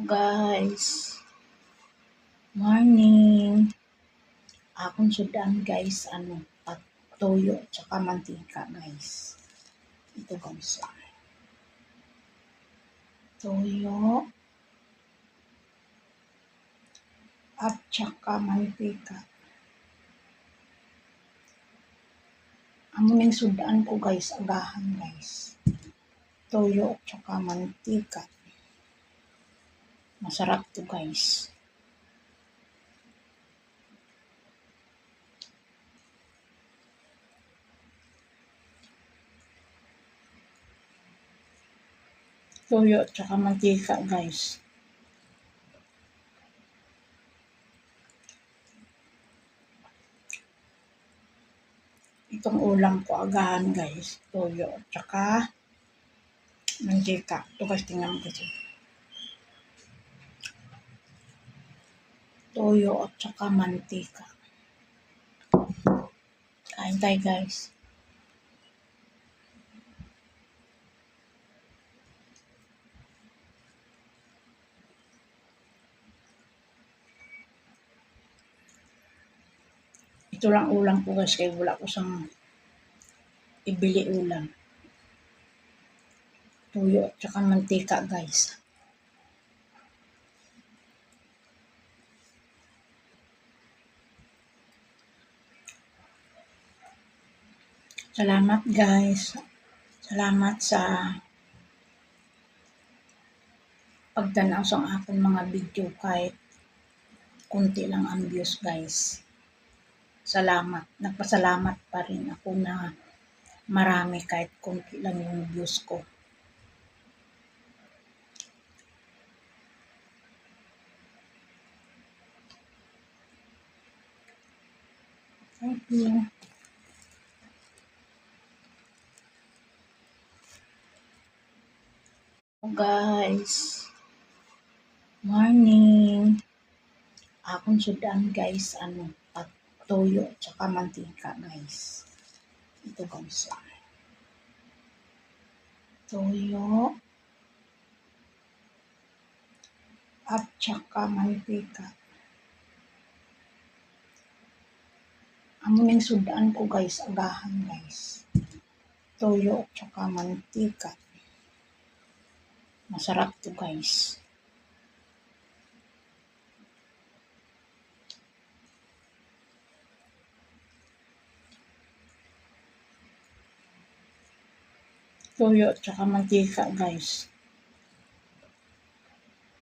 Guys, morning. Akong sudan guys, toyo tsaka mantika guys. Ito guys, toyo at tsaka mantika. Amuning sudan ko guys, agahan guys. Toyo at tsaka mantika. Masarap to guys. Toyo at tsaka mantika guys. Itong ulam ko agahan guys. Toyo at tsaka mantika. Ito guys, tingnan mo kasi. Toyo at tsaka mantika. Kain tayo guys. Ito lang ulam ko guys, kaya wala ko sang ibili ulam. Toyo at saka mantika guys. Salamat guys. Salamat sa pagtanaw sa akong mga video kahit kunti lang ang views guys. Salamat. Nagpasalamat pa rin ako na marami kahit kunti lang yung views ko. Thank you. Guys, morning. Akong sudan guys, toyo tsaka mantika guys. Ito guys, toyo at tsaka mantika. Amuning sudan ko guys, agahan guys. Toyo at tsaka mantika. Masarap to guys. Toyo at tsaka mantika guys.